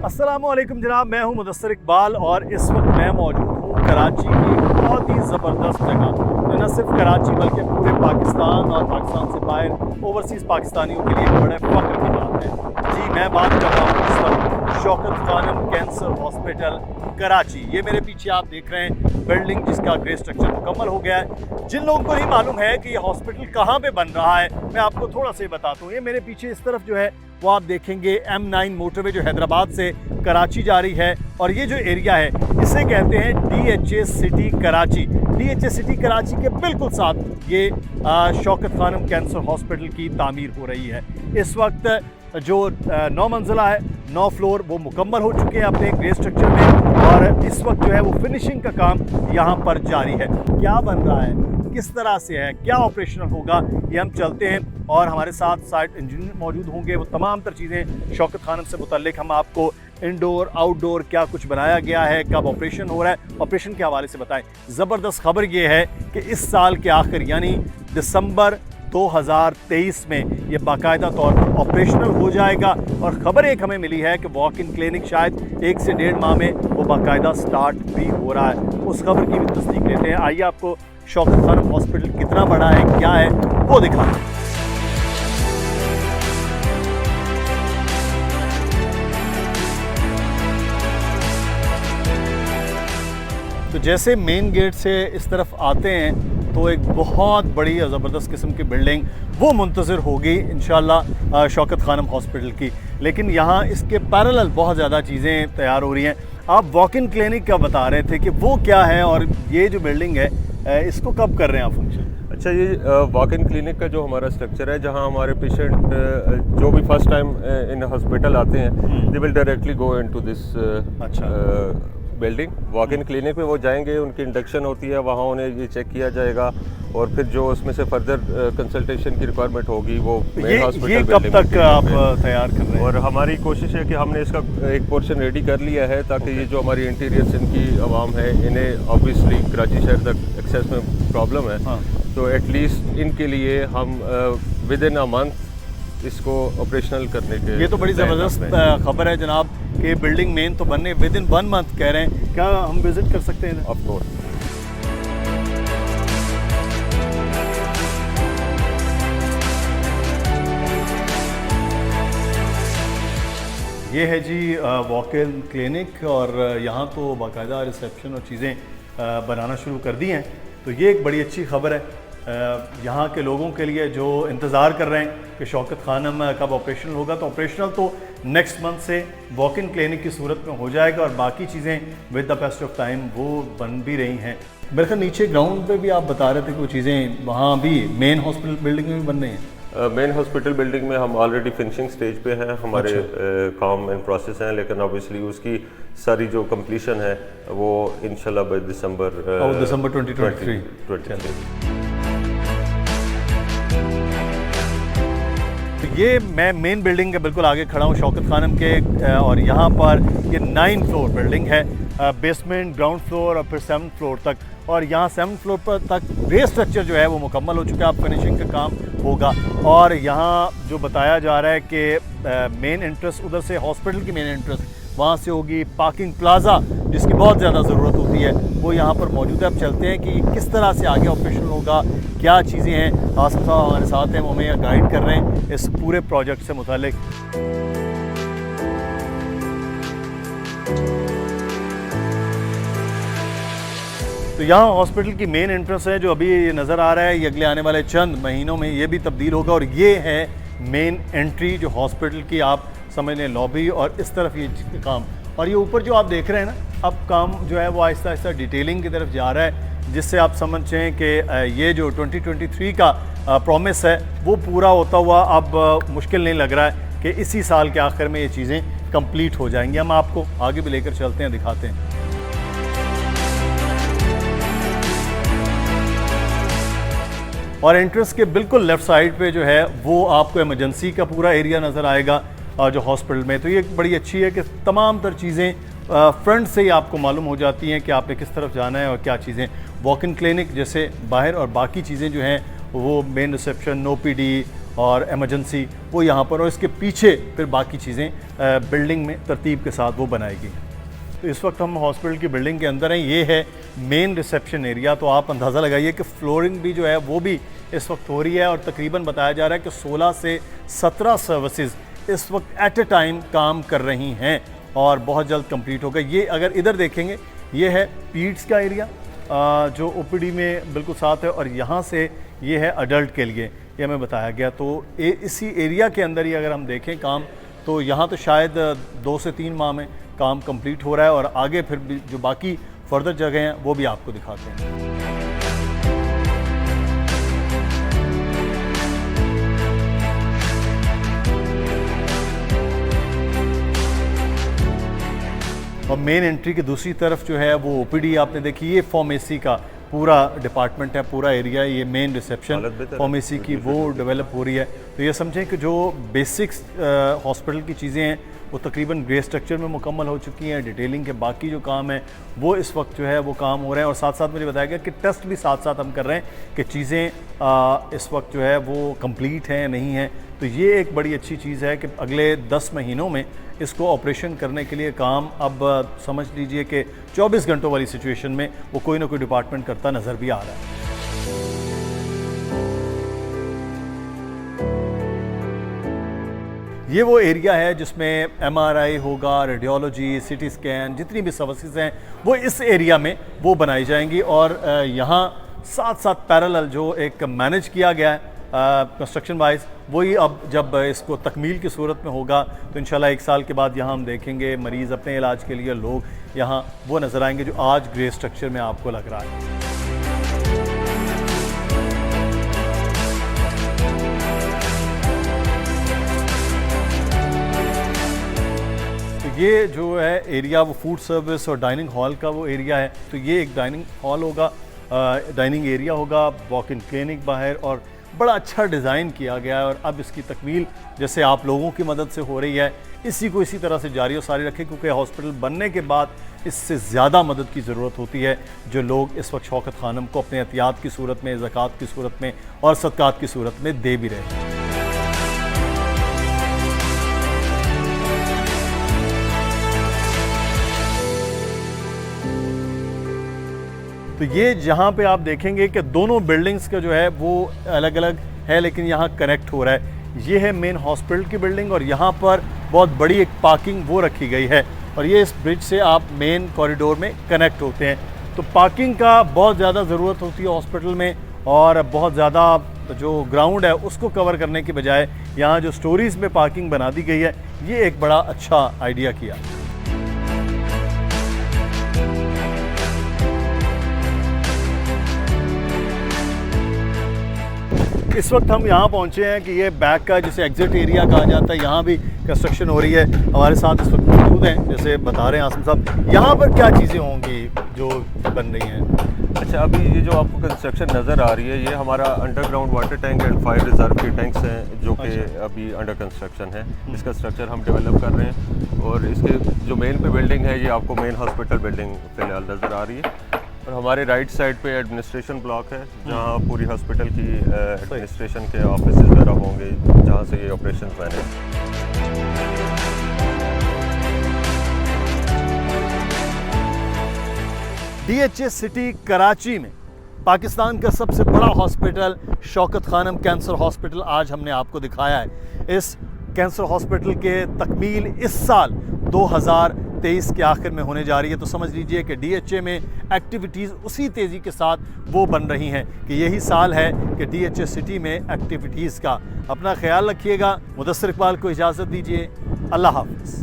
अस्सलामुअलैकुम जनाब, मैं हूं मुदस्सिर इकबाल और इस वक्त मैं मौजूद हूं कराची की बहुत ही ज़बरदस्त जगह। तो न सिर्फ कराची बल्कि पूरे पाकिस्तान और पाकिस्तान से बाहर ओवरसीज़ पाकिस्तानियों के लिए एक बड़े फ़ख्र की बात है। जी, मैं बात कर रहा हूँ इस वक्त शौकत खानम कैंसर हॉस्पिटल कराची। ये मेरे पीछे आप देख रहे हैं बिल्डिंग जिसका ग्रे स्ट्रक्चर मुकम्मल हो गया है। जिन लोगों को नहीं मालूम है कि ये हॉस्पिटल कहाँ पे बन रहा है, मैं आपको थोड़ा सा बताता हूँ। ये मेरे पीछे इस तरफ जो है वो आप देखेंगे M9 मोटरवे जो हैदराबाद से कराची जा रही है, और ये जो एरिया है इसे कहते हैं DHA city Karachi. DHA city Karachi के बिल्कुल साथ ये शौकत खानम कैंसर हॉस्पिटल की तामीर हो रही है। इस वक्त जो 9 मंजिला है, 9 फ्लोर वो मुकम्मल हो चुके हैं अपने ग्रे स्ट्रक्चर में, और इस वक्त जो है वो फिनिशिंग का काम यहाँ पर जारी है। क्या बन रहा है, किस तरह से है, क्या ऑपरेशनल होगा, ये हम चलते हैं और हमारे साथ साइट इंजीनियर मौजूद होंगे। वो तमाम तर चीज़ें शौकत खानम से मुतल्लिक हम आपको इंडोर आउटडोर क्या कुछ बनाया गया है, कब ऑपरेशन हो रहा है, ऑपरेशन के हवाले से बताएं। ज़बरदस्त खबर ये है कि इस साल के आखिर यानी दिसंबर 2023 में ये बाकायदा तौर पर ऑपरेशनल हो जाएगा। और ख़बर एक हमें मिली है कि वॉक इन क्लिनिक शायद 1 से 1.5 माह में वो बाकायदा स्टार्ट भी हो रहा है। उस खबर की भी तस्दीक लेते हैं। आइए आपको शौकत खानम हॉस्पिटल कितना बड़ा है, क्या है, वो दिखाते हैं। तो जैसे मेन गेट से इस तरफ आते हैं तो एक बहुत बड़ी ज़बरदस्त किस्म की बिल्डिंग वो मुंतज़िर होगी इंशाअल्लाह शौकत खानम हॉस्पिटल की। लेकिन यहाँ इसके पैरेलल बहुत ज़्यादा चीज़ें तैयार हो रही हैं। आप वॉक इन क्लिनिक का बता रहे थे कि वो क्या है, और ये जो बिल्डिंग है इसको कब कर रहे हैं आप फंक्शन? अच्छा, ये वॉक इन क्लिनिक का जो हमारा स्ट्रक्चर है, जहाँ हमारे पेशेंट जो भी फर्स्ट टाइम इन हॉस्पिटल आते हैं, they will directly go into this building. Walk in clinic में वो जाएंगे, उनकी इंडक्शन होती है, वहाँ उन्हें ये चेक किया जाएगा, और फिर जो उसमें से फर्दर कंसल्टेशन की रिक्वायरमेंट होगी वो मेन हॉस्पिटल ये कब तक आप तैयार कर रहे हैं? और हमारी कोशिश है कि हमने इसका एक पोर्शन रेडी कर लिया है, ताकि ये जो हमारी इंटीरियर्स इनकी आवाम है, इन्हें ऑब्वियसली कराची शहर तक एक्सेस में प्रॉब्लम है। हाँ। तो एटलीस्ट इनके लिए हम विद इन अ मंथ इसको ऑपरेशनल करने के। ये तो बड़ी ज़बरदस्त खबर है जनाब कि बिल्डिंग मेन तो बनने विद इन 1 मंथ कह रहे हैं। क्या हम विजिट कर सकते हैं? Of course. ये है जी वॉक इन क्लिनिक, और यहाँ तो बाकायदा रिसेप्शन और चीज़ें बनाना शुरू कर दी हैं। तो ये एक बड़ी अच्छी खबर है यहाँ के लोगों के लिए जो इंतज़ार कर रहे हैं कि शौकत खानम कब ऑपरेशनल होगा। तो ऑपरेशनल तो नेक्स्ट मंथ से वॉक इन क्लिनिक की सूरत में हो जाएगा, और बाकी चीज़ें with the pass of time वो बन भी रही हैं। मेरे ख्याल नीचे ग्राउंड पे भी आप बता रहे थे कि वो चीज़ें वहाँ भी मेन हॉस्पिटल बिल्डिंग में भी बन रही हैं। मेन हॉस्पिटल बिल्डिंग में हम ऑलरेडी फिनिशिंग स्टेज पे हैं, हमारे काम एंड प्रोसेस हैं, लेकिन ऑब्वियसली उसकी सारी जो कंप्लीशन है वो इंशाल्लाह बाय दिसंबर 2023। तो ये मैं मेन बिल्डिंग के बिल्कुल आगे खड़ा हूँ शौकत खानम के, और यहाँ पर ये 9 फ्लोर बिल्डिंग है, बेसमेंट, ग्राउंड फ्लोर और फिर 7th फ्लोर तक। और यहाँ 7th फ्लोर पर तक ग्रे स्ट्रक्चर जो है वो मुकम्मल हो चुका है, अब फिनिशिंग का काम होगा। और यहाँ जो बताया जा रहा है कि मेन एंट्रेंस उधर से हॉस्पिटल की मेन एंट्रेंस वहाँ से होगी। पार्किंग प्लाजा जिसकी बहुत ज़्यादा ज़रूरत होती है वो यहाँ पर मौजूद है। अब चलते हैं कि किस तरह से आगे ऑपरेशन होगा, क्या चीज़ें हैं। आसिफ साहब हमारे साथ हैं, वो हमें गाइड कर रहे हैं इस पूरे प्रोजेक्ट से मुतालिक। तो यहाँ हॉस्पिटल की मेन एंट्रेंस है जो अभी ये नज़र आ रहा है, ये अगले आने वाले चंद महीनों में ये भी तब्दील होगा, और ये है मेन एंट्री जो हॉस्पिटल की, आप समझ लें लॉबी, और इस तरफ ये काम। और ये ऊपर जो आप देख रहे हैं ना, अब काम जो है वो आहिस्ता आहिस्ता डिटेलिंग की तरफ जा रहा है, जिससे आप समझें कि ये जो 2023 का प्रॉमिस है वो पूरा होता हुआ अब मुश्किल नहीं लग रहा है कि इसी साल के आखिर में ये चीज़ें कंप्लीट हो जाएंगी। हम आपको आगे भी लेकर चलते हैं, दिखाते हैं। और एंट्रेंस के बिल्कुल लेफ़्ट साइड पे जो है वो आपको इमरजेंसी का पूरा एरिया नज़र आएगा जो हॉस्पिटल में। तो ये बड़ी अच्छी है कि तमाम तर चीज़ें फ्रंट से ही आपको मालूम हो जाती हैं कि आपने किस तरफ जाना है और क्या चीज़ें। वॉक इन क्लिनिक जैसे बाहर, और बाकी चीज़ें जो हैं वो मेन रिसेप्शन, OPD और एमरजेंसी वो यहाँ पर, और इसके पीछे फिर बाकी चीज़ें बिल्डिंग में तरतीब के साथ वो बनाई गई हैं। तो इस वक्त हम हॉस्पिटल की बिल्डिंग के अंदर हैं। ये है मेन रिसेप्शन एरिया। तो आप अंदाज़ा लगाइए कि फ्लोरिंग भी जो है वो भी इस वक्त हो रही है, और तकरीबन बताया जा रहा है कि 16 से 17 सर्विसेज इस वक्त एट ए टाइम काम कर रही हैं और बहुत जल्द कंप्लीट होगा। ये अगर इधर देखेंगे, ये है पीड्स का एरिया जो ओपीडी में बिल्कुल साथ है, और यहाँ से ये है अडल्ट के लिए, ये हमें बताया गया। तो इसी एरिया के अंदर ही अगर हम देखें काम, तो यहाँ तो शायद 2 से 3 माह में काम कंप्लीट हो रहा है, और आगे फिर भी जो बाकी फर्दर जगह हैं वो भी आपको दिखाते हैं। और मेन एंट्री की दूसरी तरफ जो है वो ओपीडी आपने देखी। ये फार्मेसी का पूरा डिपार्टमेंट है, पूरा एरिया। ये मेन रिसेप्शन फार्मेसी की वो डेवलप हो रही है। तो ये समझें कि जो बेसिक्स हॉस्पिटल की चीज़ें हैं वो तकरीबन ग्रे स्ट्रक्चर में मुकम्मल हो चुकी हैं। डिटेलिंग के बाकी जो काम है वो इस वक्त जो है वो काम हो रहे हैं, और साथ साथ मुझे बताया गया कि टेस्ट भी साथ साथ हम कर रहे हैं कि चीज़ें इस वक्त जो है वो कंप्लीट हैं नहीं हैं। तो ये एक बड़ी अच्छी चीज़ है कि अगले 10 महीनों में इसको ऑपरेशन करने के लिए काम, अब समझ लीजिए कि 24 घंटों वाली सिचुएशन में वो कोई ना कोई डिपार्टमेंट करता नज़र भी आ रहा है। ये वो एरिया है जिसमें MRI होगा, रेडियोलॉजी, सिटी स्कैन, जितनी भी सर्विसेज हैं वो इस एरिया में वो बनाई जाएंगी। और यहाँ साथ साथ पैरेलल जो एक मैनेज किया गया है कंस्ट्रक्शन वाइज, वही अब जब इसको तकमील की सूरत में होगा तो इंशाल्लाह 1 साल के बाद यहाँ हम देखेंगे मरीज़ अपने इलाज के लिए लोग यहाँ वो नज़र आएंगे जो आज ग्रे स्ट्रक्चर में आपको लग रहा है। ये जो है एरिया वो फूड सर्विस और डाइनिंग हॉल का वो एरिया है। तो ये एक डाइनिंग हॉल होगा, डाइनिंग एरिया होगा, वॉक इन क्लिनिक बाहर, और बड़ा अच्छा डिज़ाइन किया गया है। और अब इसकी तकमील जैसे आप लोगों की मदद से हो रही है, इसी को इसी तरह से जारी और सारी रखें, क्योंकि हॉस्पिटल बनने के बाद इससे ज़्यादा मदद की ज़रूरत होती है जो लोग इस वक्त शौकत खानम को अपने एहतियात की सूरत में, ज़कात की सूरत में और सदक़ात की सूरत में दे भी रहे हैं। तो ये जहाँ पे आप देखेंगे कि दोनों बिल्डिंग्स का जो है वो अलग अलग है, लेकिन यहाँ कनेक्ट हो रहा है। ये है मेन हॉस्पिटल की बिल्डिंग, और यहाँ पर बहुत बड़ी एक पार्किंग वो रखी गई है, और ये इस ब्रिज से आप मेन कॉरिडोर में कनेक्ट होते हैं। तो पार्किंग का बहुत ज़्यादा ज़रूरत होती है हॉस्पिटल में, और बहुत ज़्यादा जो ग्राउंड है उसको कवर करने की बजाय यहाँ जो स्टोरीज़ में पार्किंग बना दी गई है, ये एक बड़ा अच्छा आइडिया किया। इस वक्त हम यहाँ पहुँचे हैं कि ये बैक का जिसे एग्जिट एरिया कहा जाता है, यहाँ भी कंस्ट्रक्शन हो रही है। हमारे साथ इस वक्त मौजूद हैं, जैसे बता रहे हैं आसिम साहब, यहाँ पर क्या चीज़ें होंगी जो बन रही हैं? अच्छा, अभी ये जो आपको कंस्ट्रक्शन नज़र आ रही है, ये हमारा underground water tank and fire reserve के टैंक्स हैं जो कि अभी अंडर कंस्ट्रक्शन है। इसका स्ट्रक्चर हम डेवलप कर रहे हैं, और इसके जो मेन पे बिल्डिंग है ये आपको मेन हॉस्पिटल बिल्डिंग फिलहाल नज़र आ रही है। और हमारे राइट साइड पे एडमिनिस्ट्रेशन ब्लॉक है, जहाँ पूरी हॉस्पिटल की एडमिनिस्ट्रेशन के ऑफिस वगैरह होंगे, जहाँ से ये operation manage. DHA city Karachi में पाकिस्तान का सबसे बड़ा hospital Shaukat Khanum cancer hospital आज हमने आपको दिखाया है। इस कैंसर हॉस्पिटल के तकमील इस साल 2023 के आखिर में होने जा रही है। तो समझ लीजिए कि DHA में एक्टिविटीज़ उसी तेज़ी के साथ वो बन रही हैं कि यही साल है कि DHA सिटी में एक्टिविटीज़ का। अपना ख्याल रखिएगा। मुदस्सिर इकबाल को इजाज़त दीजिए। अल्लाह हाफ़िज़।